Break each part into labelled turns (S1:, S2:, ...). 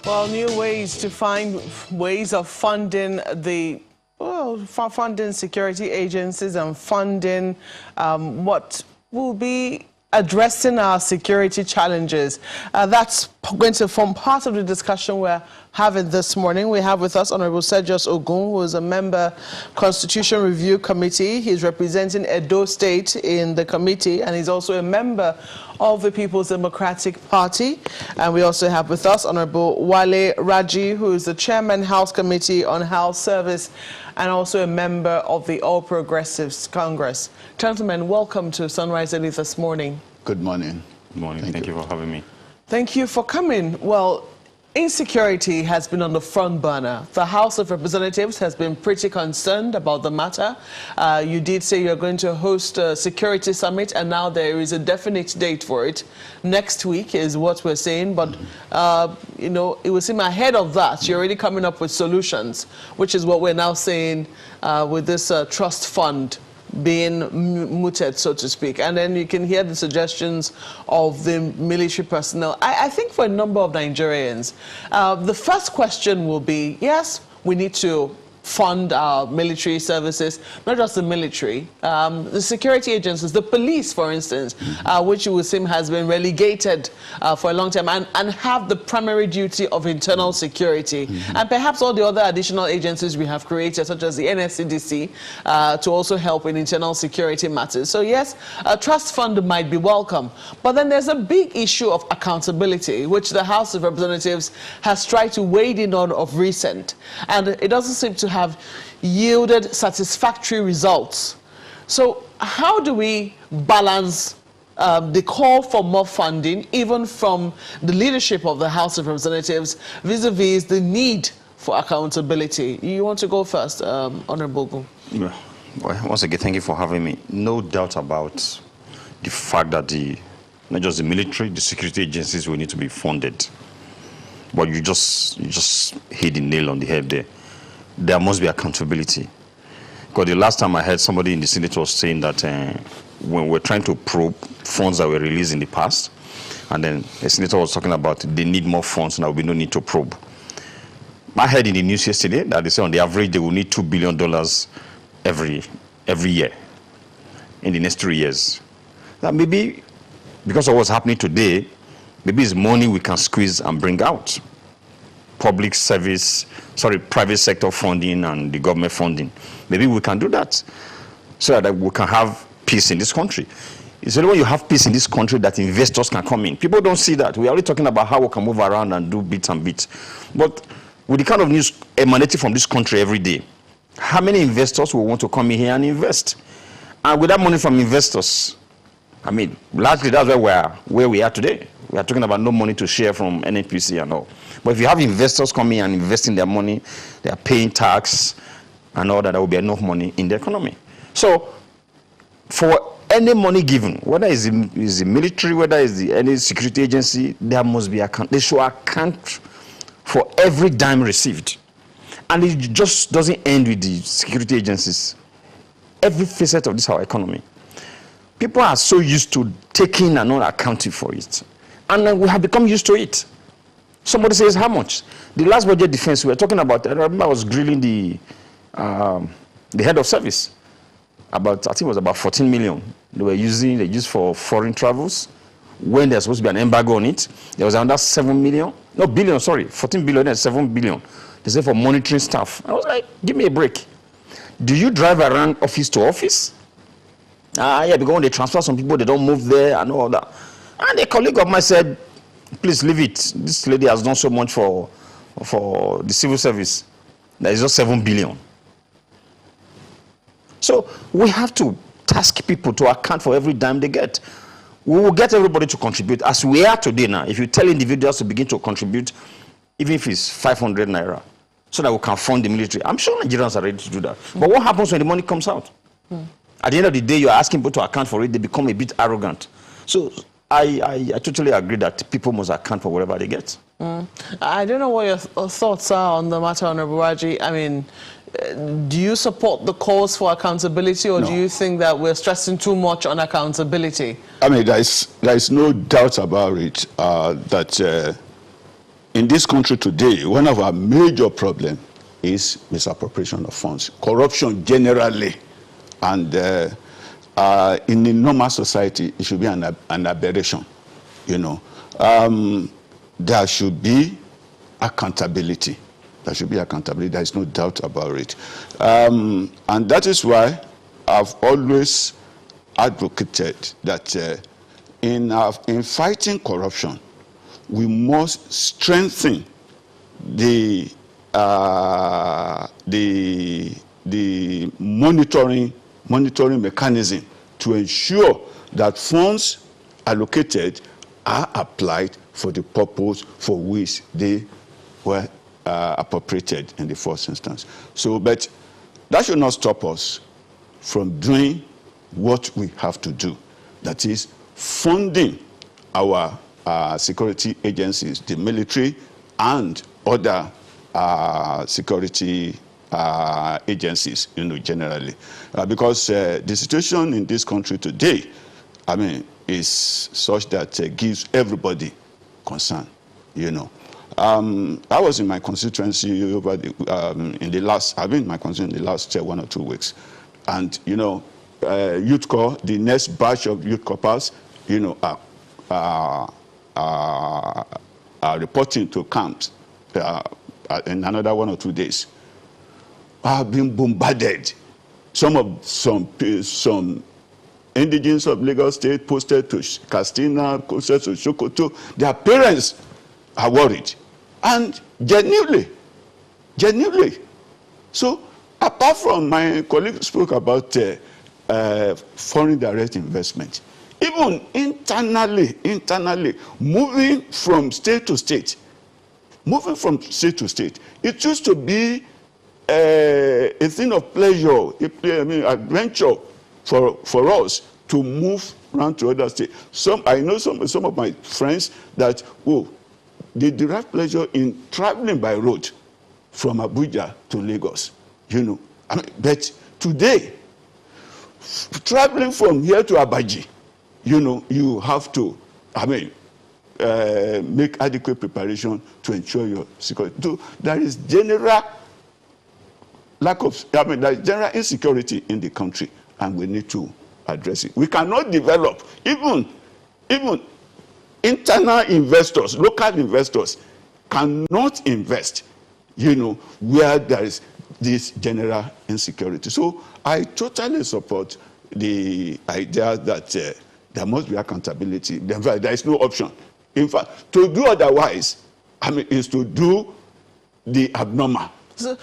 S1: Well, new ways to find ways of funding funding security agencies and funding what will be addressing our security challenges. That's going to form part of the discussion we're having this morning. We have with us Honorable Sergius Ogun, who is a member Constitution Review Committee. He's representing Edo State in the committee, and he's also a member of the People's Democratic Party. And we also have with us Honorable Wale Raji, who is the Chairman House Committee on Health Service and also a member of the All Progressives Congress. Gentlemen, welcome to Sunrise Daily this morning.
S2: Good morning.
S3: Good morning. Thank you for having me.
S1: Thank you for coming. Well, insecurity has been on the front burner. The House of Representatives has been pretty concerned about the matter. You did say you're going to host a security summit, and now there is a definite date for it. Next week is what we're saying, but you know, it would seem ahead of that, you're already coming up with solutions, which is what we're now saying with this trust fund being mooted, so to speak. And then you can hear the suggestions of the military personnel. I think for a number of Nigerians, the first question will be, yes, we need to fund our military services, not just the military, the security agencies, the police, for instance, which you would seem has been relegated for a long time and have the primary duty of internal security, and perhaps all the other additional agencies we have created, such as the NSCDC, to also help in internal security matters. So yes, a trust fund might be welcome, but then there's a big issue of accountability, which the House of Representatives has tried to wade in on of recent, and it doesn't seem to have yielded satisfactory results. So how do we balance the call for more funding, even from the leadership of the House of Representatives, vis-a-vis the need for accountability? You want to go first, Honorable Ogun?
S3: Well, once again, thank you for having me. No doubt about the fact that not just the military, the security agencies will need to be funded. But you just hit the nail on the head there. There must be accountability. Because the last time I heard somebody in the Senate was saying that when we're trying to probe funds that were released in the past, and then the senator was talking about they need more funds and there will be no need to probe. I heard in the news yesterday that they say on the average they will need $2 billion every year in the next 3 years. Now maybe because of what's happening today, maybe it's money we can squeeze and bring out. Private sector funding and the government funding. Maybe we can do that so that we can have peace in this country. It's only when you have peace in this country that investors can come in. People don't see that. We're only talking about how we can move around and do bits and bits. But with the kind of news emanating from this country every day, how many investors will want to come in here and invest? And with that money from investors, I mean, largely that's where we are today. We are talking about no money to share from APC and all. But if you have investors coming and investing their money, they are paying tax and all that, there will be enough money in the economy. So for any money given, whether it's the military, whether it's any security agency, there must be account. They should account for every dime received. And it just doesn't end with the security agencies. Every facet of this our economy. People are so used to taking and not accounting for it. And we have become used to it. Somebody says, how much? The last budget defense we were talking about, I remember I was grilling the head of service. I think it was about 14 million. They used for foreign travels. When there's supposed to be an embargo on it, there was another 7 million. No, billion, sorry. 14 billion and 7 billion. They said for monitoring staff. I was like, give me a break. Do you drive around office to office? Yeah, because when they transfer some people, they don't move there and all that. And a colleague of mine said, please leave it. This lady has done so much for the civil service. There is just 7 billion. So we have to task people to account for every dime they get. We will get everybody to contribute. As we are today now, if you tell individuals to begin to contribute, even if it's 500 naira, so that we can fund the military, I'm sure Nigerians are ready to do that. But what happens when the money comes out? At the end of the day, you're asking people to account for it, they become a bit arrogant. So I totally agree that people must account for whatever they get.
S1: I don't know what your thoughts are on the matter, Honorable Raji. I mean, do you support the calls for accountability, or do you think that we're stressing too much on accountability?
S2: I mean, there is no doubt about it that in this country today, one of our major problems is misappropriation of funds, corruption generally, and in a normal society, it should be an aberration. You know, there should be accountability. There should be accountability. There is no doubt about it, and that is why I've always advocated that in fighting corruption, we must strengthen the monitoring mechanism to ensure that funds allocated are applied for the purpose for which they were appropriated in the first instance. So, but that should not stop us from doing what we have to do. That is funding our security agencies, the military and other security agencies, generally. Because the situation in this country today, I mean, is such that gives everybody concern, I was in my constituency over in the last 1 or 2 weeks. And, Youth Corps, the next batch of Youth Corps, are reporting to camps in another 1 or 2 days. Have been bombarded. Some indigenes of Lagos State posted to Castina, posted to Sokoto. Their parents are worried, and genuinely. So, apart from my colleague spoke about foreign direct investment, even internally, moving from state to state, it used to be a thing of pleasure, adventure for us to move around to other states. I know some of my friends that they derive pleasure in traveling by road from Abuja to Lagos. But today, traveling from here to Abaji, you have to, make adequate preparation to ensure your security. So there is general there is general insecurity in the country, and we need to address it. We cannot develop, even internal investors, local investors cannot invest, where there is this general insecurity. So I totally support the idea that there must be accountability. There is no option. In fact, to do otherwise, is to do the abnormal.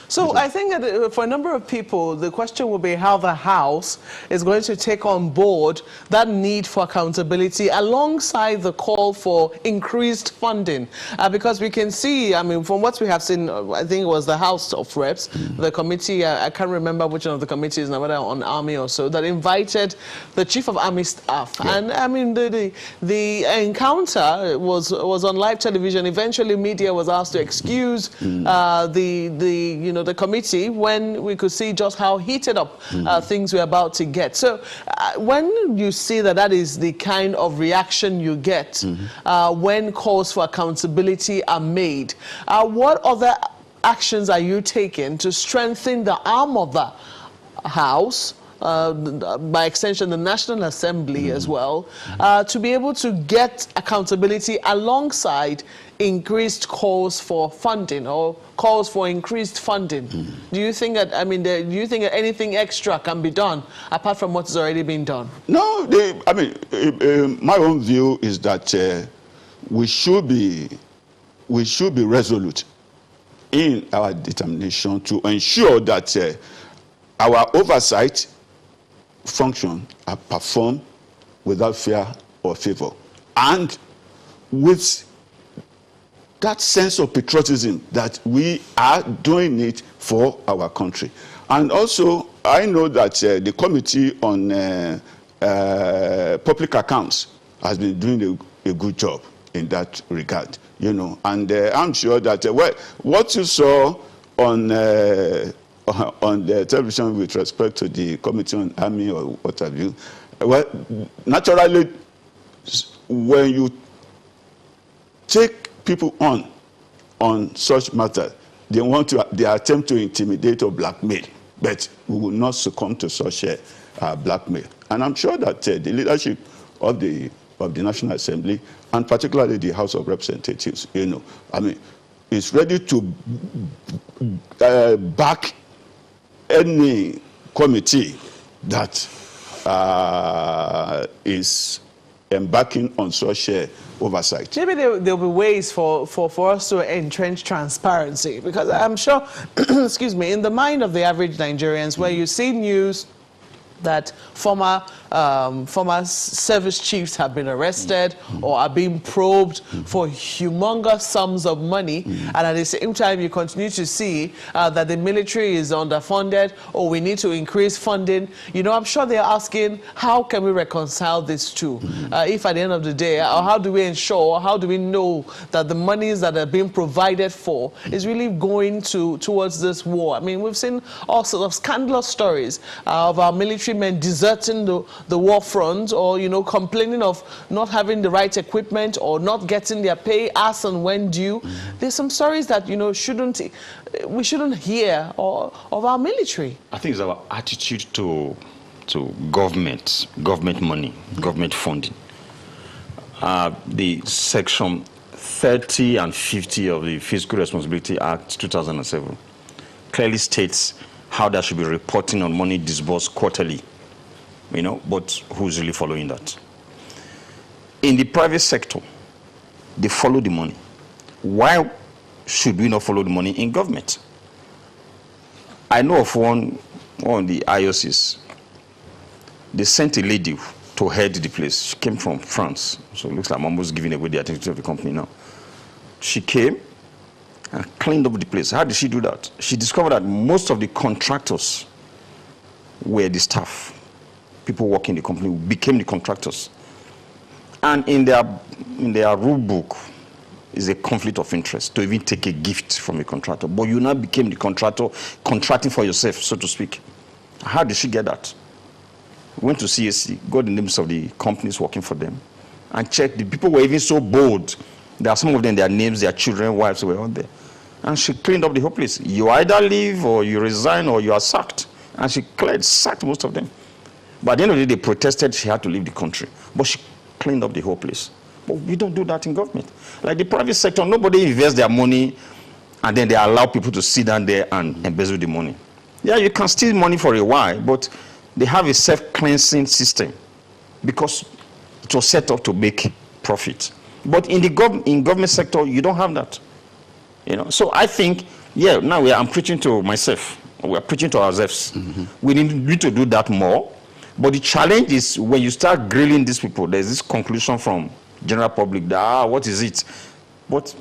S1: So I think that for a number of people, the question will be how the House is going to take on board that need for accountability alongside the call for increased funding. Because we can see, from what we have seen, I think it was the House of Reps, the committee, I can't remember which one of the committees, now whether on Army or so, that invited the Chief of Army Staff. Yeah. And the encounter was on live television. Eventually, media was asked to excuse the committee when we could see just how heated up things were about to get. So when you see that is the kind of reaction you get when calls for accountability are made, what other actions are you taking to strengthen the arm of the House, by extension the National Assembly as well, to be able to get accountability alongside increased calls for funding or calls for increased funding? Do you think that, do you think that anything extra can be done apart from what has already been done? No,
S2: my own view is that we should be resolute in our determination to ensure that our oversight function are performed without fear or favor, and with that sense of patriotism that we are doing it for our country. And also, I know that the Committee on Public Accounts has been doing a good job in that regard, and I'm sure that what you saw on the television with respect to the Committee on Army or what have you, naturally, when you take people on on such matters. They attempt to intimidate or blackmail, but we will not succumb to such blackmail. And I'm sure that the leadership of the National Assembly, and particularly the House of Representatives, is ready to back any committee that is embarking on such oversight.
S1: Maybe there'll be ways for us to entrench transparency, because I'm sure, excuse me, in the mind of the average Nigerians, where you see news that former service chiefs have been arrested or are being probed for humongous sums of money, and at the same time you continue to see that the military is underfunded, or we need to increase funding. I'm sure they're asking, how can we reconcile these two? If at the end of the day, or how do we ensure, how do we know that the monies that are being provided for is really going towards this war? I mean, we've seen all sorts of scandalous stories of our military men deserting the war front, or complaining of not having the right equipment or not getting their pay as and when due. There's some stories that we shouldn't hear of our military.
S3: I think it's our attitude to government money, government funding. The section 30 and 50 of the Fiscal Responsibility Act 2007 clearly states how there should be reporting on money disbursed quarterly, but who's really following that? In the private sector, they follow the money. Why should we not follow the money in government? I know of one of the IOCs. They sent a lady to head the place. She came from France, so it looks like I'm almost giving away the identity of the company now. She came and cleaned up the place. How did she do that? She discovered that most of the contractors were the staff. People working in the company became the contractors. And in their rule book is a conflict of interest to even take a gift from a contractor. But you now became the contractor, contracting for yourself, so to speak. How did she get that? Went to CSC, got the names of the companies working for them, and checked. The people were even so bold. There are some of them, their names, their children, wives were on there. And she cleaned up the whole place. You either leave, or you resign, or you are sacked. And she sacked most of them. But at the end of the day, they protested. She had to leave the country. But she cleaned up the whole place. But we don't do that in government. Like the private sector, nobody invests their money, and then they allow people to sit down there and embezzle the money. Yeah, you can steal money for a while, but they have a self-cleansing system because it was set up to make profit. But in the government sector, you don't have that. So I think, now I'm preaching to myself. We're preaching to ourselves. We need to do that more. But the challenge is when you start grilling these people, there's this conclusion from general public that, what is it? But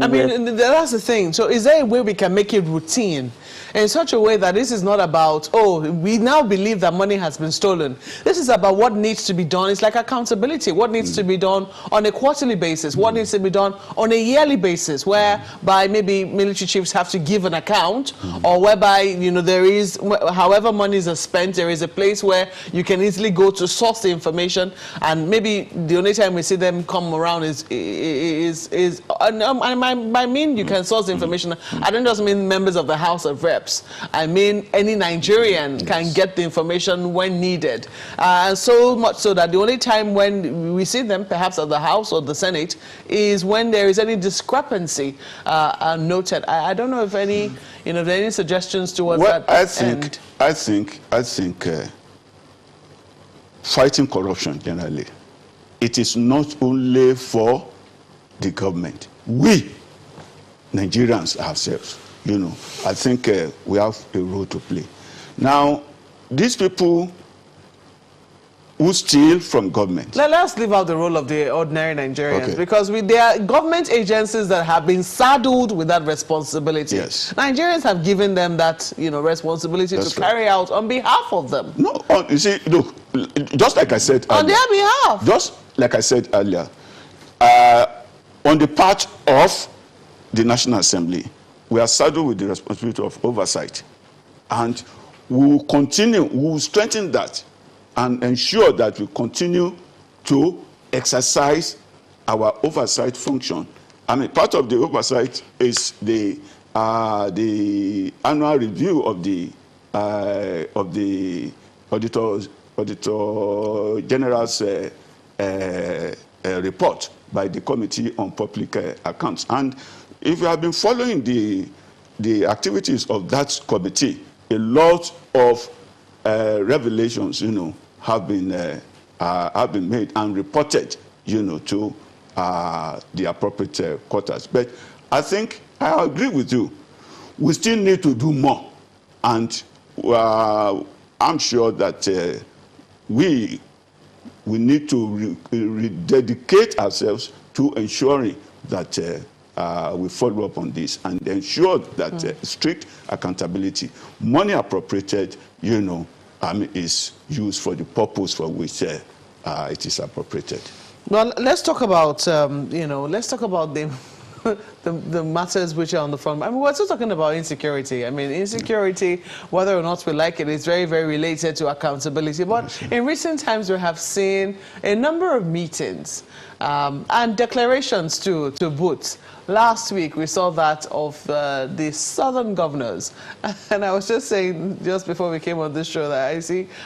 S1: I mean, that's the thing. So is there a way we can make it routine in such a way that this is not about, we now believe that money has been stolen. This is about what needs to be done. It's like accountability. What needs to be done on a quarterly basis? What needs to be done on a yearly basis, whereby maybe military chiefs have to give an account, or whereby, there is, however monies are spent, there is a place where you can easily go to source the information, and maybe the only time we see them come around is I mean, you can source information. I don't just mean members of the House of Reps. I mean, any Nigerian can get the information when needed. And so much so that the only time when we see them, perhaps at the House or the Senate, is when there is any discrepancy noted. I don't know if any, there are any suggestions towards that end.
S2: I think fighting corruption generally, it is not only for the government. We, Nigerians ourselves, I think we have a role to play. Now, these people who steal from government.
S1: Let's leave out the role of the ordinary Nigerians, because there are government agencies that have been saddled with that responsibility.
S2: Yes.
S1: Nigerians have given them that, responsibility to carry out on behalf of them.
S2: No, you see, look, just like I said earlier.
S1: On their behalf.
S2: Just like I said earlier, on the part of the National Assembly, we are saddled with the responsibility of oversight. And we will continue, we will strengthen that and ensure that we continue to exercise our oversight function I mean, part of the oversight is the annual review of the Auditor General's report by the Committee on Public Accounts. And if you have been following the activities of that committee, a lot of revelations, have been made and reported, to the appropriate quarters. But I think I agree with you. We still need to do more, and I'm sure that we need to rededicate ourselves to ensuring that we follow up on this and ensure that strict accountability, money appropriated, is used for the purpose for which it is appropriated.
S1: Well, let's talk about, let's talk about the matters which are on the front. I mean, we're still talking about insecurity. I mean, insecurity, whether or not we like it, is very, very related to accountability. But in recent times, we have seen a number of meetings and declarations to boot. Last week, we saw that of the southern governors. And I was just saying, just before we came on this show, that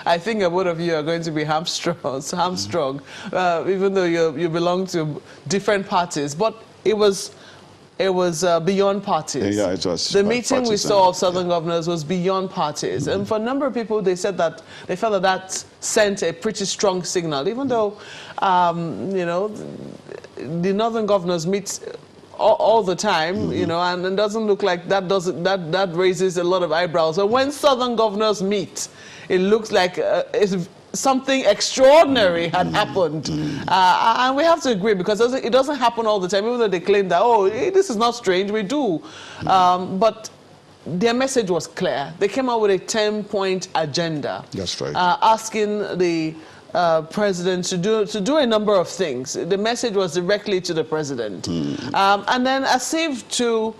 S1: I think a lot of you are going to be hamstrung, even though you belong to different parties. But it was beyond parties.
S2: Yeah, it was.
S1: The meeting we saw of southern governors was beyond parties. And for a number of people, they said that they felt that sent a pretty strong signal, even though, the northern governors meet all the time, and it doesn't look like that raises a lot of eyebrows. And when southern governors meet, it looks like something extraordinary had happened. And we have to agree, because it doesn't happen all the time, even though they claim that, this is not strange, we do. But their message was clear. They came out with a 10-point agenda.
S2: That's right.
S1: Asking the president to do a number of things. The message was directly to the president. And then as if to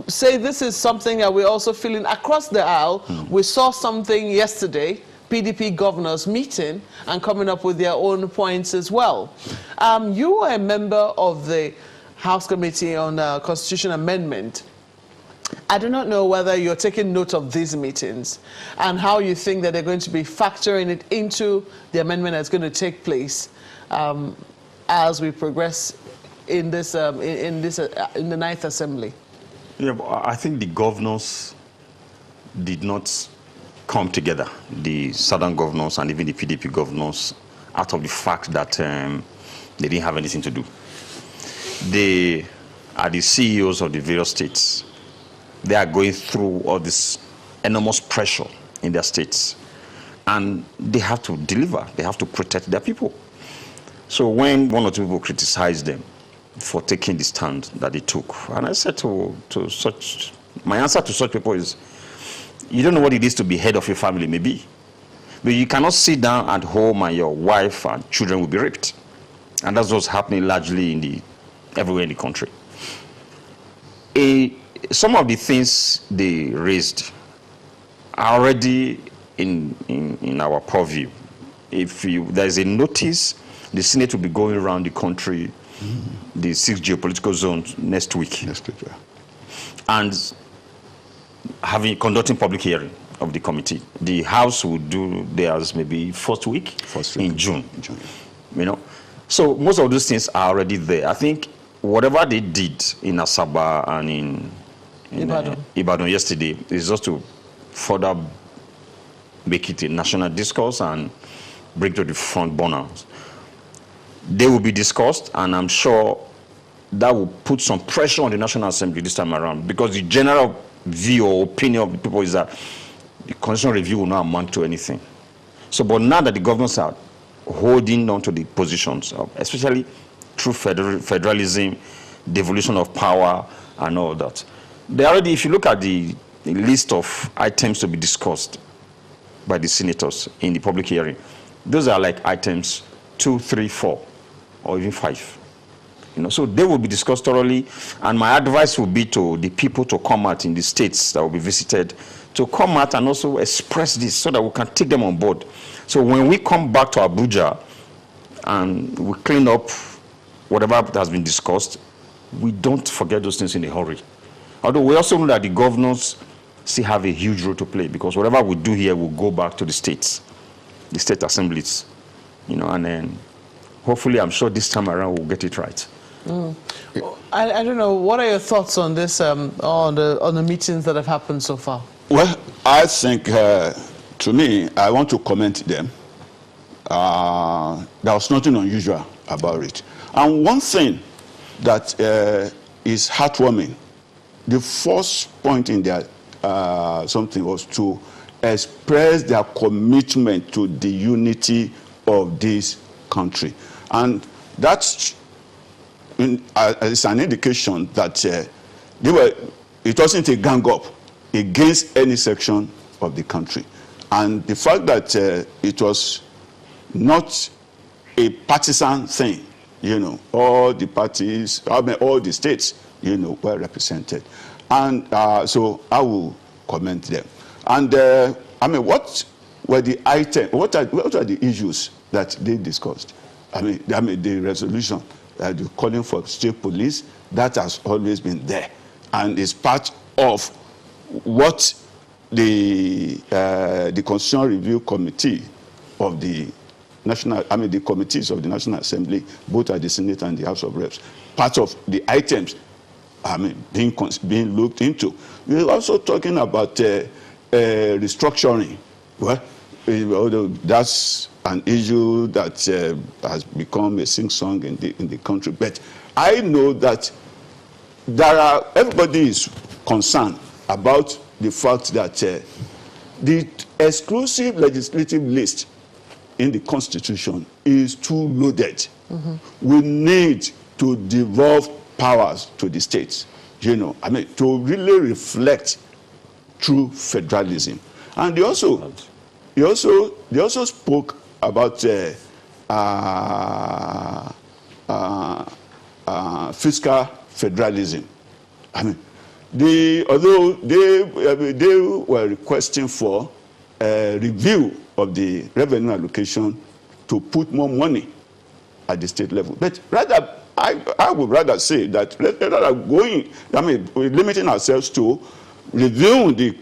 S1: say this is something that we're also feeling across the aisle. We saw something yesterday, PDP governors meeting and coming up with their own points as well. You were a member of the House Committee on Constitution Amendment. I do not know whether you're taking note of these meetings and how you think that they're going to be factoring it into the amendment that's going to take place as we progress in this in the 9th Assembly.
S3: Yeah, but I think the governors did not come together, the southern governors and even the PDP governors, out of the fact that they didn't have anything to do. They are the CEOs of the various states. They are going through all this enormous pressure in their states, and they have to deliver. They have to protect their people. So when one or two people criticize them for taking the stand that they took, and I said my answer to such people is, you don't know what it is to be head of your family, maybe. But you cannot sit down at home and your wife and children will be raped. And that's what's happening largely everywhere in the country. Some of the things they raised are already in our purview. If there's a notice, the Senate will be going around the country, the 6 geopolitical zones next week.
S2: Yeah.
S3: And conducting public hearing of the committee. The House will do theirs maybe first week in June. So most of those things are already there. I think whatever they did in Asaba and in Ibadan yesterday is just to further make it a national discourse and bring to the front burners. They will be discussed, and I'm sure that will put some pressure on the National Assembly this time around, because the general view or opinion of the people is that the constitutional review will not amount to anything. So, but now that the governments are holding on to the positions, especially through federalism, devolution of power, and all that, they already, if you look at the list of items to be discussed by the senators in the public hearing, those are like items 2, 3, 4, or even 5. So they will be discussed thoroughly, and my advice will be to the people to come out in the states that will be visited, to come out and also express this so that we can take them on board. So when we come back to Abuja and we clean up whatever has been discussed, we don't forget those things in a hurry. Although we also know that the governors still have a huge role to play, because whatever we do here will go back to the states, the state assemblies, and then hopefully, I'm sure this time around we'll get it right.
S1: I don't know. What are your thoughts on this, on the meetings that have happened so far?
S2: Well, I think, to me, I want to comment them. There was nothing unusual about it. And one thing that is heartwarming, the first point in their something was to express their commitment to the unity of this country. And that's it's an indication that it wasn't a gang up against any section of the country. And the fact that it was not a partisan thing, all the parties, all the states, were represented. And so I will comment them. And what were the items, what are the issues that they discussed? The resolution, calling for state police, that has always been there. And is part of what the Constitutional Review Committee of the the committees of the National Assembly, both at the Senate and the House of Reps, part of the items being looked into. We're also talking about restructuring. Well, that's an issue that has become a sing-song in the country. But I know that everybody is concerned about the fact that the exclusive legislative list in the Constitution is too loaded. We need to devolve powers to the states, to really reflect true federalism. And they also spoke about fiscal federalism. Although they were requesting for a review of the revenue allocation to put more money at the state level. But rather, I would rather say that rather we're limiting ourselves to reviewing the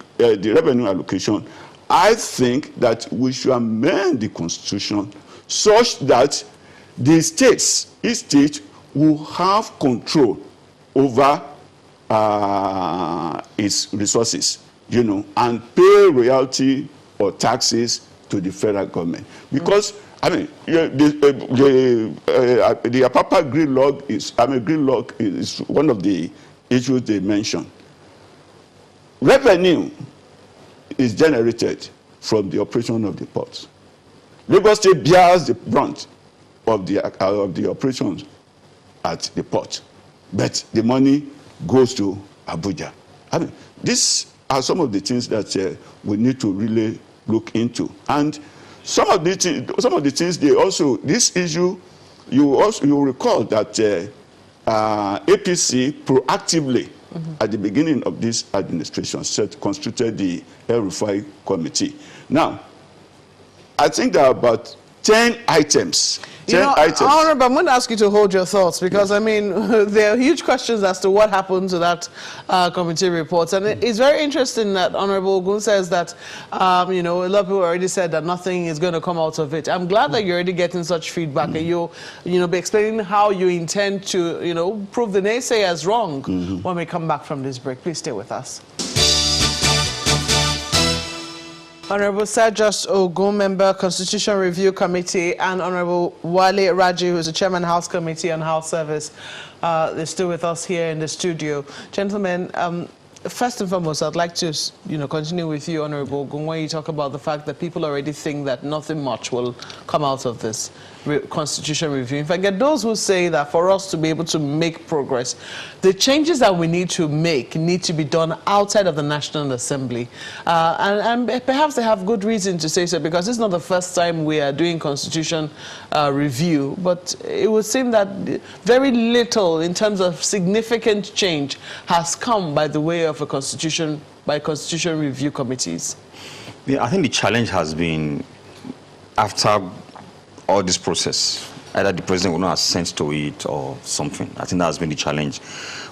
S2: revenue allocation. I think that we should amend the Constitution such that the states, each state, will have control over its resources, and pay royalty or taxes to the federal government. Because the Apapa gridlock is one of the issues they mentioned. Revenue is generated from the operation of the ports. Lagos State bears the brunt of the operations at the port, but the money goes to Abuja. These are some of the things that we need to really look into. And some of the things this issue, you recall that APC proactively at the beginning of this administration constituted the El-Rufai committee. Now, I think there are about 10 items.
S1: Honorable, I'm going to ask you to hold your thoughts because, there are huge questions as to what happened to that committee report. And it's very interesting that Honorable Ogun says that, a lot of people already said that nothing is going to come out of it. I'm glad that you're already getting such feedback and you'll, be explaining how you intend to, prove the naysayers wrong when we come back from this break. Please stay with us. Honorable Sir Just Ogun, member Constitution Review Committee, and Honorable Wale Raji, who is the chairman House Committee on House Service, they're still with us here in the studio. Gentlemen, first and foremost, I'd like to, continue with you, Honorable Ogun, when you talk about the fact that people already think that nothing much will come out of this Constitution review. In fact, there are those who say that for us to be able to make progress, the changes that we need to make need to be done outside of the National Assembly. And perhaps they have good reason to say so, because it's not the first time we are doing Constitution review, but it would seem that very little in terms of significant change has come by the way of a Constitution review committees. Yeah,
S3: I think the challenge has been, after all this process, Either the president will not assent to it or something. I think that has been the challenge.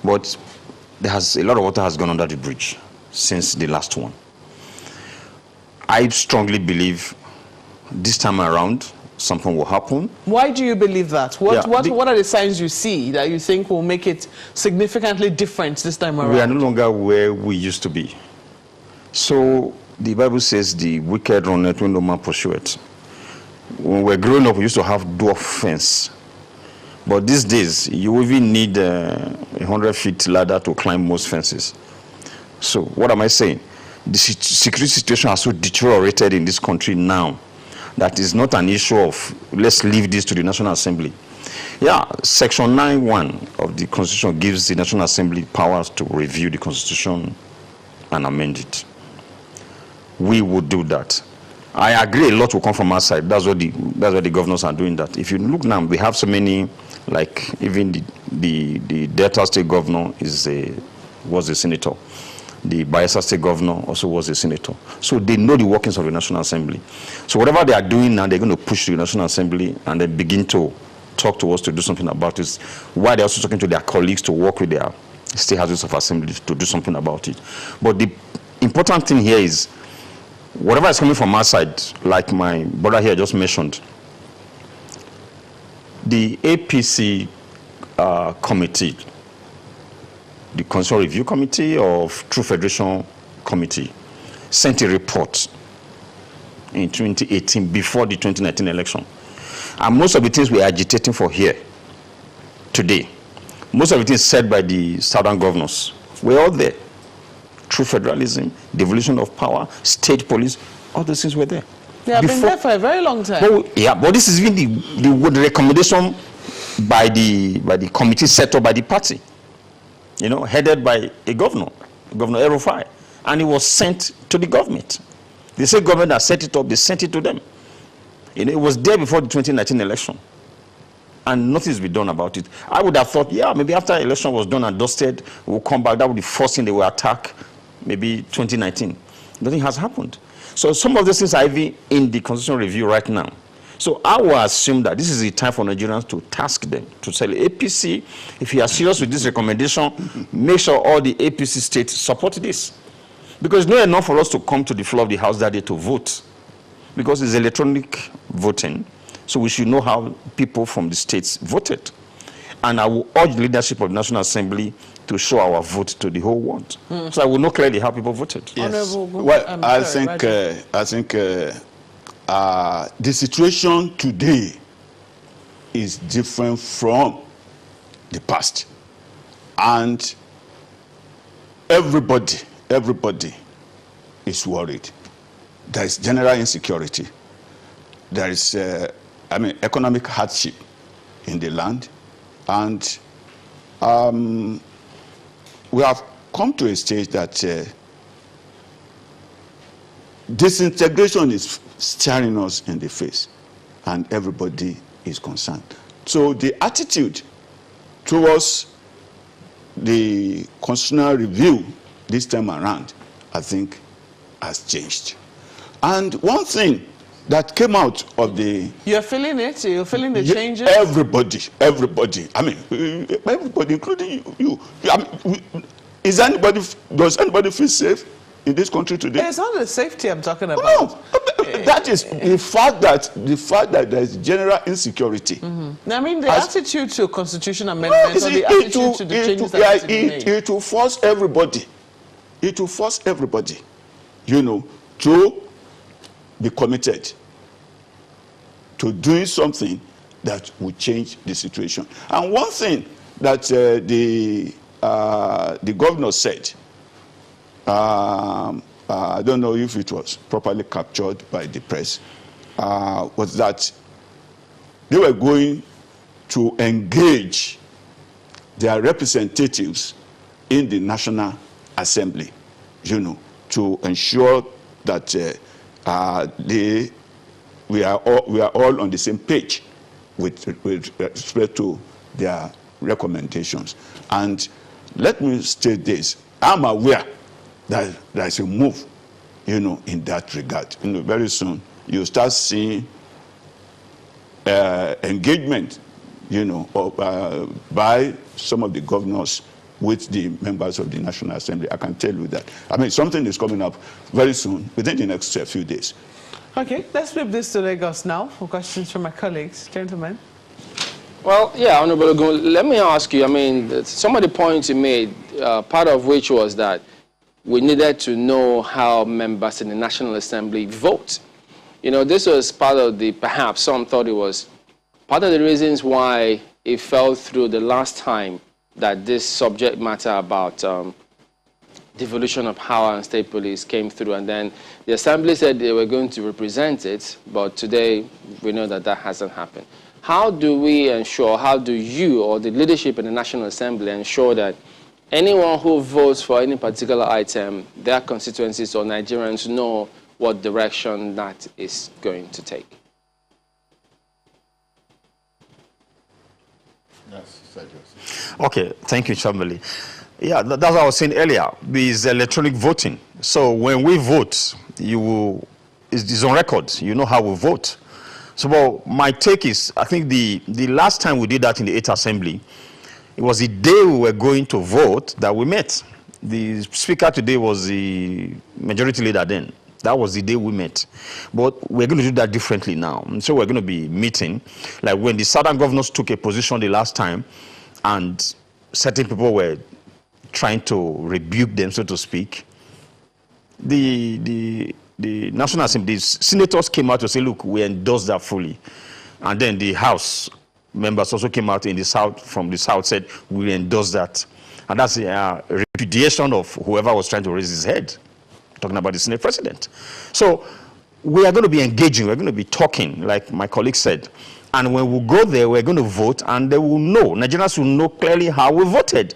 S3: But a lot of water has gone under the bridge since the last one. I strongly believe this time around something will happen.
S1: Why do you believe that? What are the signs you see that you think will make it significantly different this time around?
S3: We are no longer where we used to be. So the Bible says the wicked runneth when no man pursueth. When we were growing up, we used to have dwarf fence. But these days, you even need a 100-foot ladder to climb most fences. So what am I saying? The security situation has so deteriorated in this country now that is not an issue of let's leave this to the National Assembly. Yeah, Section 9(1) of the Constitution gives the National Assembly powers to review the Constitution and amend it. We would do that. I agree a lot will come from our side. That's what the governors are doing that. If you look now, we have so many, like even the Delta State governor was a senator. The Bayelsa State governor also was a senator. So they know the workings of the National Assembly. So whatever they are doing now, they're going to push to the National Assembly and then begin to talk to us to do something about it. While they're also talking to their colleagues to work with their state houses of assembly to do something about it. But the important thing here is, whatever is coming from our side, like my brother here just mentioned, the APC committee, the Constitutional Review Committee of True Federation Committee, sent a report in 2018 before the 2019 election. And most of the things we are agitating for here today, most of the things said by the southern governors, were all there. True federalism, devolution of power, state police, all those things were there.
S1: They have been there for a very long time.
S3: But this is even the recommendation by the committee set up by the party, headed by a governor, Governor Erufai, and it was sent to the government. The same government that set it up, they sent it to them. It was there before the 2019 election, and nothing's been done about it. I would have thought, maybe after the election was done and dusted, we'll come back. That would be the first thing they will attack, maybe 2019. Nothing has happened. So some of those things are even in the Constitutional Review right now. So I will assume that this is the time for Nigerians to task them, to tell the APC, if you are serious with this recommendation, make sure all the APC states support this. Because it's not enough for us to come to the floor of the House that day to vote, because it's electronic voting, so we should know how people from the states voted. And I will urge the leadership of the National Assembly to show our vote to the whole world. So I will know clearly how people voted.
S2: Yes. Well, I think the situation today is different from the past. And everybody is worried. There is general insecurity. There is, economic hardship in the land. And we have come to a stage that disintegration is staring us in the face, and everybody is concerned. So the attitude towards the constitutional review this time around, I think, has changed. And one thing that came out of the...
S1: You're feeling it? You're feeling the changes?
S2: Everybody. I mean, everybody, including you. Does anybody feel safe in this country today?
S1: It's not the safety I'm talking about.
S2: No, that is the fact that there is general insecurity.
S1: I mean, the attitude to constitution amendments, or the attitude to the changes that have to be made.
S2: It will force everybody. It will force everybody, to be committed to doing something that will change the situation. And one thing that the governor said, I don't know if it was properly captured by the press, was that they were going to engage their representatives in the National Assembly, to ensure that we are all on the same page with respect to their recommendations. And let me state this: I'm aware that there is a move, in that regard. Very soon, you'll start seeing engagement, by some of the governors with the members of the National Assembly. I can tell you that. I mean, something is coming up very soon, within the next few days.
S1: Okay, let's flip this to Lagos now for questions from my colleagues. Gentlemen.
S4: Well, yeah, Honorable Ogun, let me ask you, I mean, some of the points you made, part of which was that we needed to know how members in the National Assembly vote. This was part of the, perhaps some thought it was part of the reasons why it fell through the last time that this subject matter about devolution of power and state police came through, and then the Assembly said they were going to represent it, but today we know that that hasn't happened. How do we ensure, how do you or the leadership in the National Assembly ensure that anyone who votes for any particular item, their constituencies or Nigerians know what direction that is going to take?
S2: Yes,
S3: okay, thank you, Chambali. Yeah, that's what I was saying earlier. Is electronic voting. So when we vote, it's on record. You know how we vote. So well, my take is, I think the last time we did that in the 8th Assembly, it was the day we were going to vote that we met. The speaker today was the majority leader then. That was the day we met. But we're going to do that differently now. And so we're going to be meeting. Like when the Southern governors took a position the last time, and certain people were trying to rebuke them, so to speak, the National Assembly, the senators came out to say, look, we endorse that fully. And then the House members also came out in the South, from the South, said, we endorse that. And that's a repudiation of whoever was trying to raise his head, talking about the Senate president. So we are going to be engaging, we're going to be talking, like my colleague said. And when we go there, we're going to vote, and they will know, Nigerians will know clearly how we voted.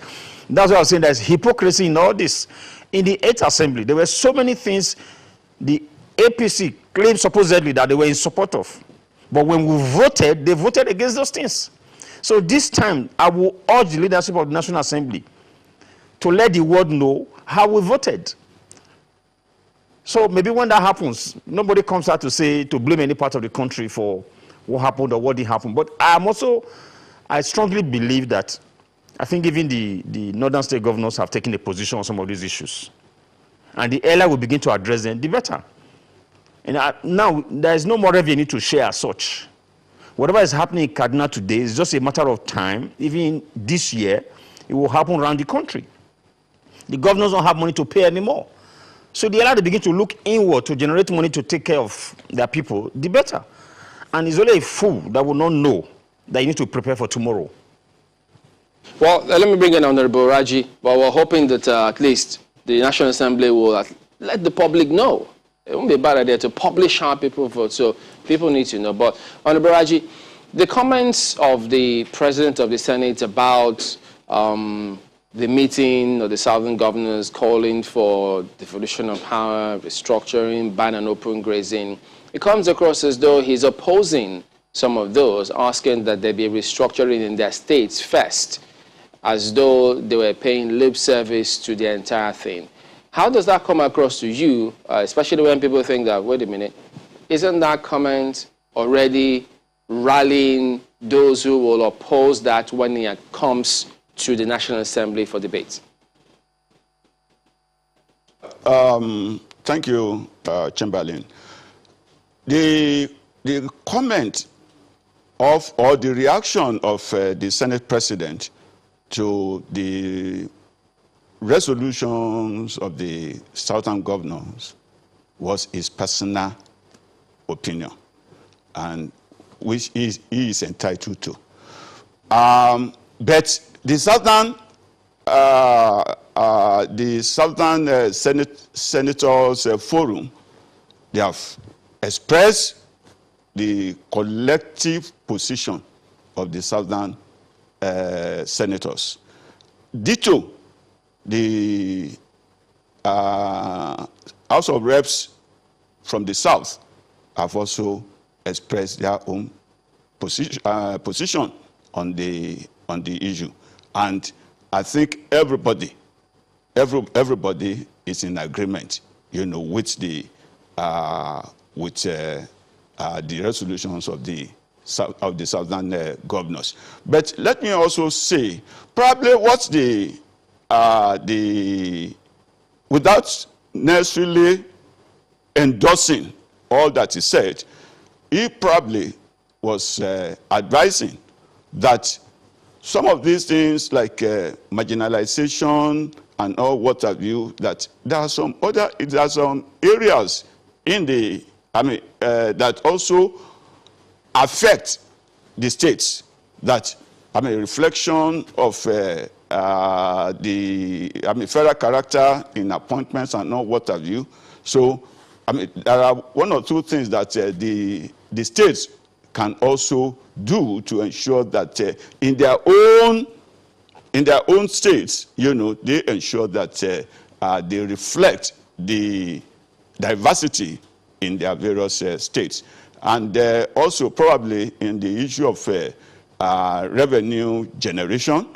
S3: That's why I was saying there's hypocrisy in all this. In the 8th Assembly, there were so many things the APC claimed supposedly that they were in support of. But when we voted, they voted against those things. So this time, I will urge the leadership of the National Assembly to let the world know how we voted. So maybe when that happens, nobody comes out to blame any part of the country for what happened or what didn't happen. But I strongly believe that, I think even the northern state governors have taken a position on some of these issues. And the earlier we begin to address them, the better. And now, there is no more revenue to share as such. Whatever is happening in Kaduna today is just a matter of time. Even this year, it will happen around the country. The governors don't have money to pay anymore. So the earlier they begin to look inward to generate money to take care of their people, the better. And it's only a fool that will not know that you need to prepare for tomorrow.
S4: Well, let me bring in Honorable Raji. But we're hoping that at least the National Assembly will let the public know. It won't be a bad idea to publish how people vote, so people need to know. But Honorable Raji, the comments of the President of the Senate about the meeting of the Southern governors calling for devolution of power, restructuring, ban and open grazing, it comes across as though he's opposing some of those, asking that there be restructuring in their states first, as though they were paying lip service to the entire thing. How does that come across to you, especially when people think that, wait a minute, isn't that comment already rallying those who will oppose that when it comes to the National Assembly for debate?
S2: Thank you, Chamberlain. The comment of, or the reaction of the Senate President to the resolutions of the Southern governors was his personal opinion, and which he is entitled to. But the Southern Senators Forum, they have expressed the collective position of the Southern senators. Ditto, the House of Reps from the South have also expressed their own position on the issue, and I think everybody is in agreement, with the resolutions of the the southern governors. But let me also say, probably what's without necessarily endorsing all that he said, he probably was advising that some of these things like marginalization and all what have you, that there are some areas in the, that also affect the states, that, reflection of the, federal character in appointments and all what have you. So, there are one or two things that the states can also do to ensure that in their own states, they ensure that they reflect the diversity in their various states. And also probably in the issue of revenue generation,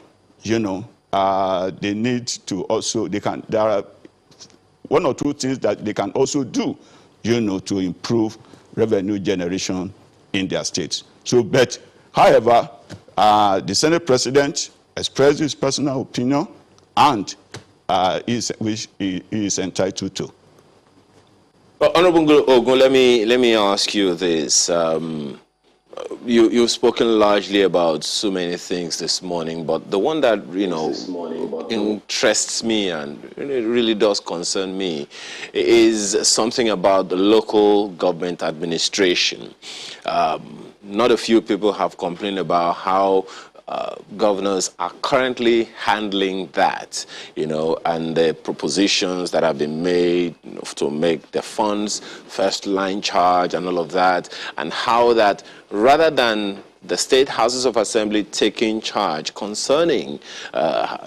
S2: they need to also, there are one or two things that they can also do, to improve revenue generation in their states. So, but, however, the Senate President expressed his personal opinion, and which he is entitled to.
S5: Well, Honorable Ogun, let me ask you this. You've spoken largely about so many things this morning, but the one that interests me and it really does concern me is something about the local government administration. Not a few people have complained about how governors are currently handling that, and the propositions that have been made to make the funds first line charge and all of that, and how that rather than the state houses of assembly taking charge concerning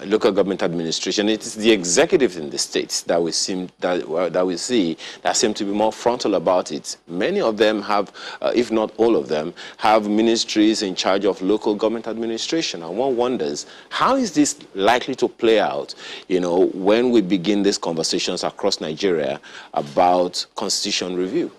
S5: local government administration, it is the executive in the states that we see that seem to be more frontal about it. Many of them have, if not all of them, have ministries in charge of local government administration. And one wonders, how is this likely to play out, when we begin these conversations across Nigeria about constitution review?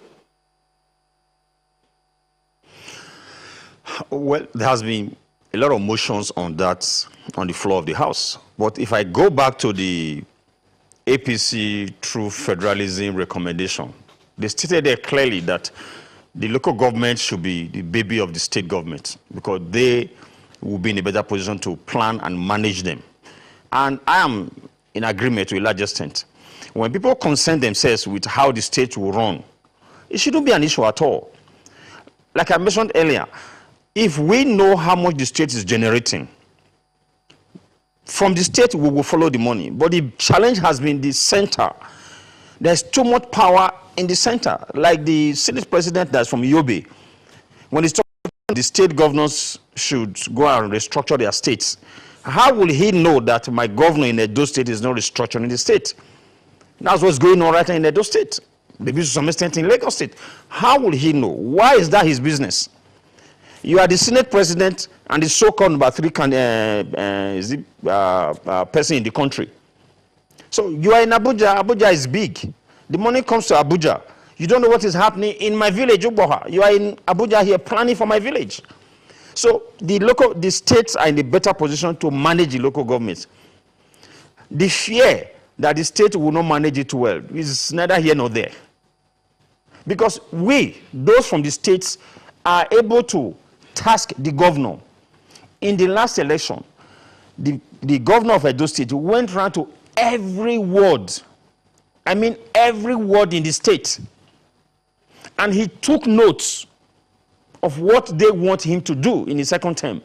S3: Well, there has been a lot of motions on that on the floor of the House. But if I go back to the APC True Federalism recommendation, they stated there clearly that the local government should be the baby of the state government because they will be in a better position to plan and manage them. And I am in agreement to a large extent. When people concern themselves with how the state will run, it shouldn't be an issue at all. Like I mentioned earlier, if we know how much the state is generating, from the state we will follow the money. But the challenge has been the center. There's too much power in the center. Like the Senate president that's from Yobe, when he's talking the state governors should go and restructure their states, how will he know that my governor in Edo State is not restructuring the state? That's what's going on right now in Edo State. Maybe to some extent in Lagos State. How will he know? Why is that his business? You are the Senate president and the so-called number 3 person in the country. So you are in Abuja. Abuja is big. The money comes to Abuja. You don't know what is happening in my village, Uboha. You are in Abuja here planning for my village. So the states are in a better position to manage the local governments. The fear that the state will not manage it well is neither here nor there. Because we, those from the states, are able to task the governor. In the last election, the governor of Edo State went around to every ward. I mean every ward in the state. And he took notes of what they want him to do in his second term.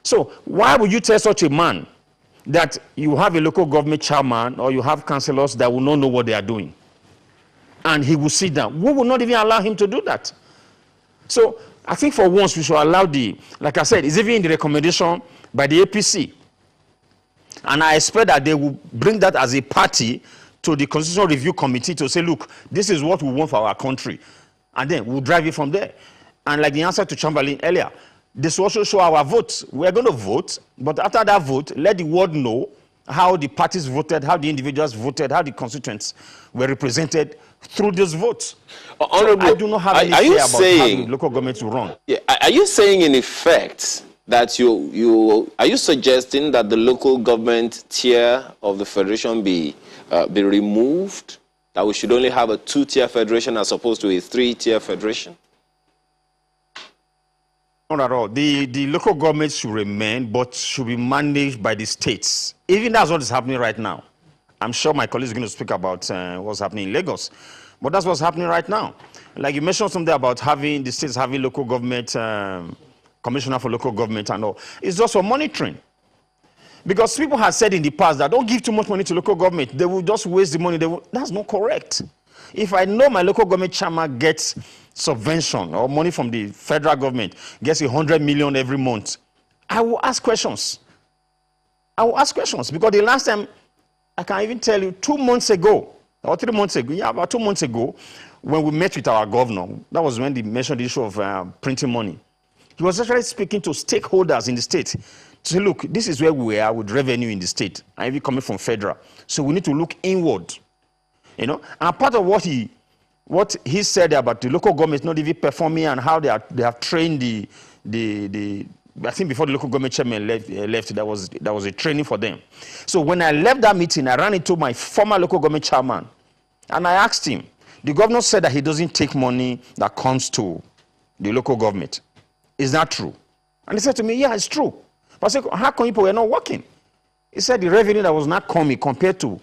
S3: So why would you tell such a man that you have a local government chairman or you have councillors that will not know what they are doing? And he will sit down. We will not even allow him to do that. So I think for once we should allow like I said, it's even in the recommendation by the APC. And I expect that they will bring that as a party to the Constitutional Review Committee to say, look, this is what we want for our country. And then we'll drive it from there. And like the answer to Chamberlain earlier, this will also show our votes. We're going to vote, but after that vote, let the world know how the parties voted, how the individuals voted, how the constituents were represented through this vote.
S5: Honorable,
S3: so I do not have any fear about having local government to run.
S5: Yeah, are you saying in effect that are you suggesting that the local government tier of the federation be removed? That we should only have a 2-tier federation as opposed to a 3-tier federation?
S3: Not at all. The local government should remain, but should be managed by the states. Even that's what is happening right now. I'm sure my colleague is going to speak about what's happening in Lagos. But that's what's happening right now. Like you mentioned something about having the states having local government, commissioner for local government and all. It's just for monitoring. Because people have said in the past that don't give too much money to local government. They will just waste the money. That's not correct. If I know my local government chairman gets subvention or money from the federal government, gets 100 million every month, I will ask questions. I will ask questions because the last time, I can even tell you 2 months ago, or 3 months ago, yeah, about 2 months ago, when we met with our governor, that was when they mentioned the issue of printing money. He was actually speaking to stakeholders in the state to say, look, this is where we are with revenue in the state, and even coming from federal. So we need to look inward, you know. And part of what he said about the local government not even performing and how they have trained I think before the local government chairman left, that was a training for them. So when I left that meeting, I ran into my former local government chairman, and I asked him. The governor said that he doesn't take money that comes to the local government. Is that true? And he said to me, yeah, it's true. But I said, how come people were not working? He said the revenue that was not coming compared to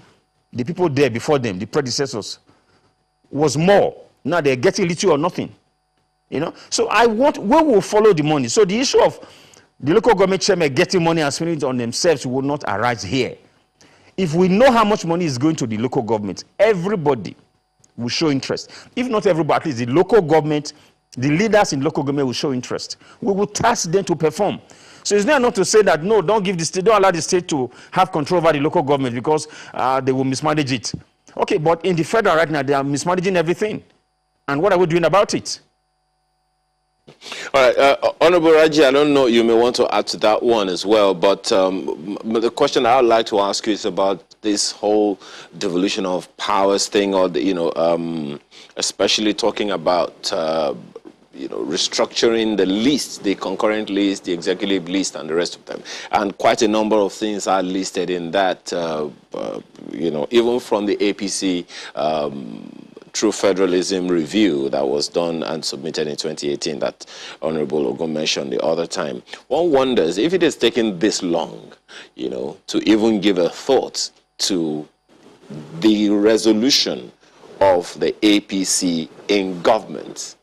S3: the people there before them, the predecessors, was more. Now they're getting little or nothing. You know? So we will follow the money. So the issue of the local government chairman getting money and spending it on themselves will not arise here. If we know how much money is going to the local government, everybody will show interest. If not everybody, at least the local government, the leaders in local government will show interest. We will task them to perform. So it's not enough to say that, no, don't allow the state to have control over the local government because they will mismanage it. Okay, but in the federal right now, they are mismanaging everything. And what are we doing about it?
S5: All right, Honorable Raji, I don't know, you may want to add to that one as well, but the question I would like to ask you is about this whole devolution of powers thing, or especially talking about restructuring the list, the concurrent list, the executive list, and the rest of them. And quite a number of things are listed in that, even from the APC True Federalism review that was done and submitted in 2018 that Honorable Ogun mentioned the other time. One wonders if it has taken this long, to even give a thought to the resolution of the APC in government.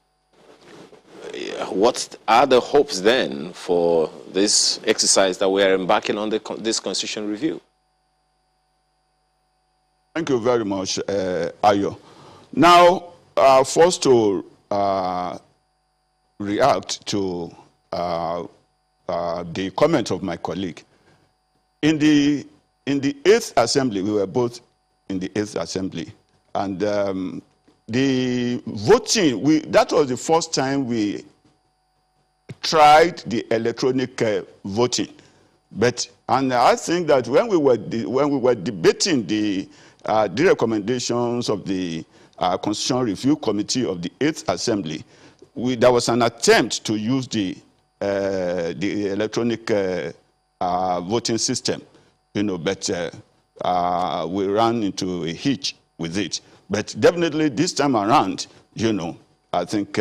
S5: What are the hopes then for this exercise that we are embarking on this constitution review?
S2: Thank you very much, Ayo. Now, first to react to the comment of my colleague. In the 8th Assembly, we were both in the 8th Assembly, and the voting, that was the first time we tried the electronic voting. And I think that when we were debating the recommendations of the Constitutional Review Committee of the 8th Assembly, there was an attempt to use the electronic voting system, but we ran into a hitch with it. But definitely this time around, I think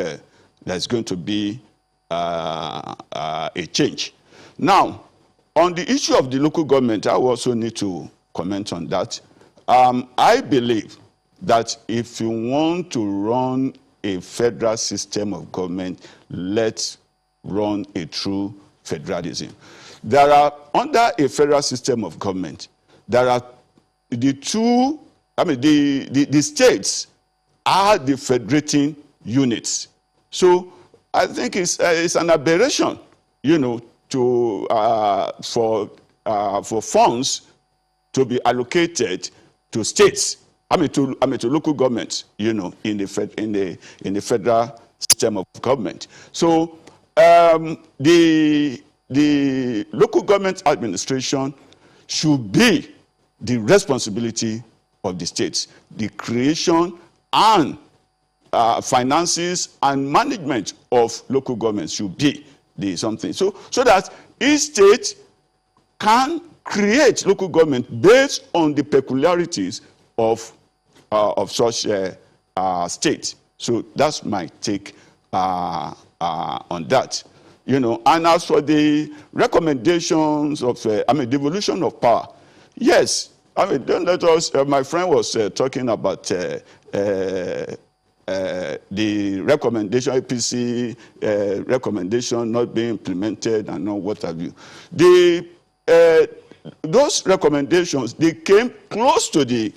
S2: there's going to be a change. Now, on the issue of the local government, I also need to comment on that. I believe that if you want to run a federal system of government, let's run a true federalism. There are, under a federal system of government, there are the states are the federating units. So I think it's an aberration, for funds to be allocated to states. To local governments, in the federal system of government. So the local government administration should be the responsibility of the states. The creation and finances and management of local governments should be the something. So that each state can create local government based on the peculiarities of such state. So that's my take on that. You know, and as for the recommendations of, devolution of power, yes, don't let us, my friend was talking about the recommendation, APC recommendation not being implemented and all what have you. Those recommendations, they came close to the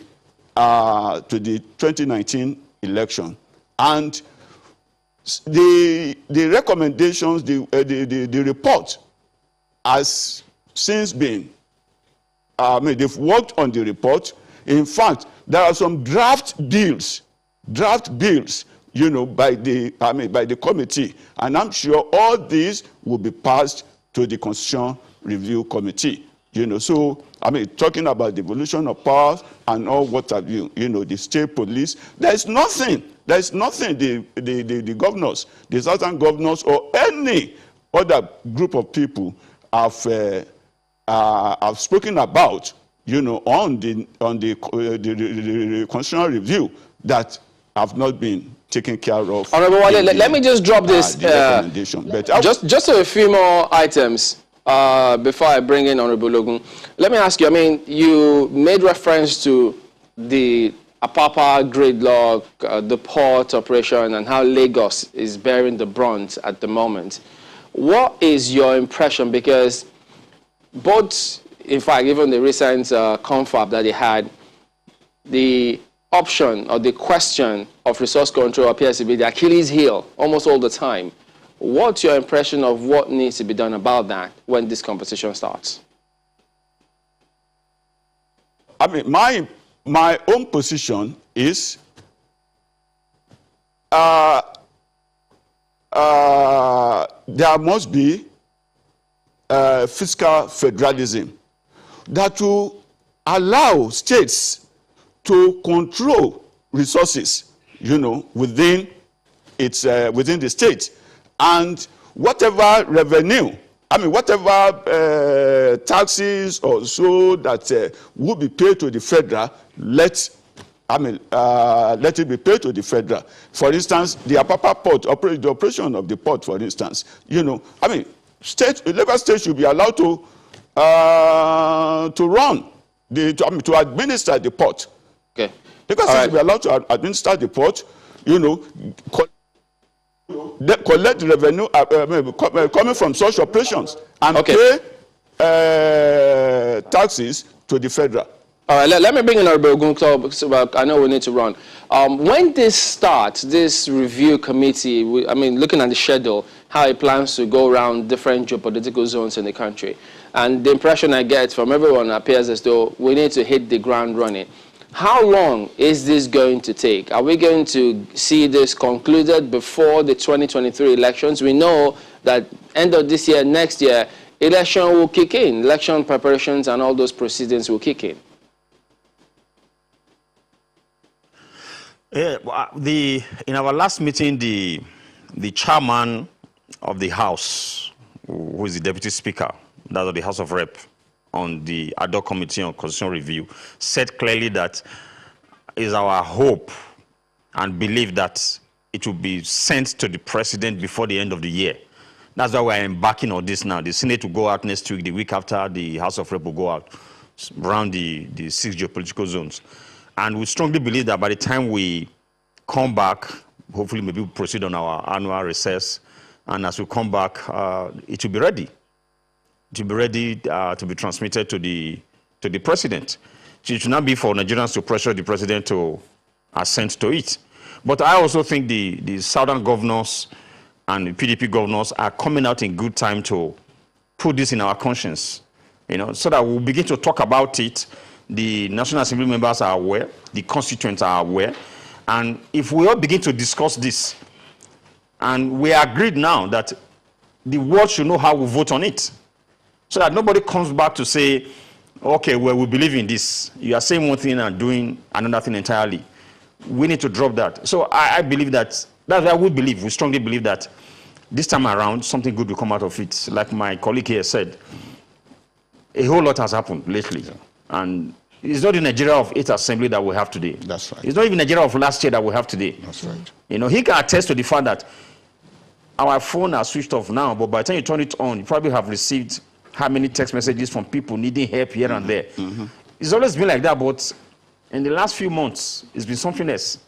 S2: 2019 election, and the recommendations, the report has since been, they've worked on the report. In fact, there are some draft bills, you know, by the committee, and I'm sure all these will be passed to the Constitutional Review Committee. You know, so talking about devolution of powers and all what have you, you know, the state police, there's nothing the governors, the southern governors, or any other group of people have spoken about, you know, on the Constitutional Review that have not been taken care of.
S4: Honorable Wale, let me just drop this just a few more items before I bring in Honorable Logun. Let me ask you, you made reference to the Apapa gridlock, the port operation, and how Lagos is bearing the brunt at the moment. What is your impression? Because both, in fact, even the recent confab that they had, the option or the question of resource control appears to be the Achilles heel almost all the time. What's your impression of what needs to be done about that when this competition starts?
S2: My own position is there must be fiscal federalism that will allow states to control resources, you know, within the state, and whatever revenue, whatever taxes or so that will be paid to the federal, let it be paid to the federal. For instance, the Apapa port, the operation of the port, for instance, you know, Lagos State should be allowed to run, to administer the port.
S4: Okay.
S2: Lagos State should be allowed to administer the port, you know, collect the revenue coming from such operations and pay taxes to the federal.
S4: All right, let me bring in Honorable Ogun. I know we need to run. When this starts, this review committee, looking at the schedule, how it plans to go around different geopolitical zones in the country, and the impression I get from everyone appears as though we need to hit the ground running. How long is this going to take? Are we going to see this concluded before the 2023 elections? We know that end of this year, next year, election will kick in. Election preparations and all those proceedings will kick in.
S3: Yeah, in our last meeting, the chairman of the House, who is the deputy speaker, that of the House of Rep, on the ad hoc committee on constitutional review, said clearly that is our hope and belief that it will be sent to the president before the end of the year. That's why we're embarking on this now. The Senate will go out next week. The week after, the House of Rep will go out around the 6 geopolitical zones. And we strongly believe that by the time we come back, hopefully maybe we'll proceed on our annual recess, and as we come back, it will be ready. It will be ready to be transmitted to the president. So it should not be for Nigerians to pressure the president to assent to it. But I also think the southern governors and the PDP governors are coming out in good time to put this in our conscience, you know, so that we'll begin to talk about it. The National Assembly members are aware, the constituents are aware, and if we all begin to discuss this, and we agreed now that the world should know how we vote on it, so that nobody comes back to say, okay, well, we believe in this. You are saying one thing and doing another thing entirely. We need to drop that. So I believe that's what we strongly believe that this time around, something good will come out of it. Like my colleague here said, a whole lot has happened lately. Yeah. And it's not the Nigeria of 8th Assembly that we have today.
S2: That's right.
S3: It's not even Nigeria of last year that we have today.
S2: That's right.
S3: You know, he can attest to the fact that our phone are switched off now, but by the time you turn it on, you probably have received how many text messages from people needing help here and there. It's always been like that, but in the last few months, it's been something else.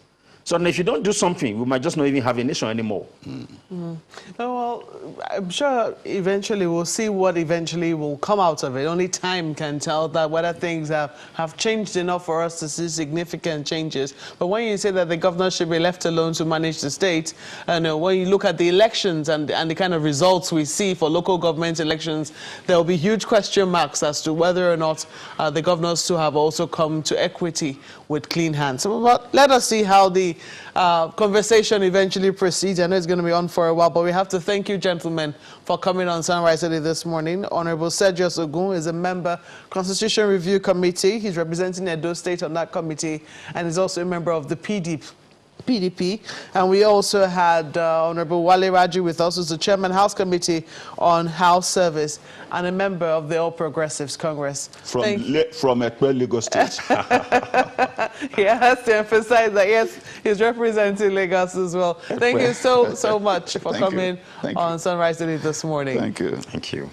S3: So if you don't do something, we might just not even have a nation anymore.
S1: Well, I'm sure eventually we'll see what eventually will come out of it. Only time can tell that whether things have changed enough for us to see significant changes. But when you say that the governor should be left alone to manage the state, and when you look at the elections and the kind of results we see for local government elections, there will be huge question marks as to whether or not the governors too have also come to equity with clean hands. So let us see how the conversation eventually proceeds. I know it's going to be on for a while, but we have to thank you, gentlemen, for coming on Sunrise Today this morning. Honorable Sergio Ogun is a member, Constitution Review Committee. He's representing Edo State on that committee, and is also a member of the PDP. And we also had Honorable Wale Raji with us, who's the Chairman House Committee on House Service and a member of the All Progressives Congress.
S2: From Ekpe, Lagos State.
S1: He has to emphasize that, yes, he's representing Lagos as well. Thank you so much for coming on Sunrise Today this morning.
S2: Thank you.
S3: Thank you.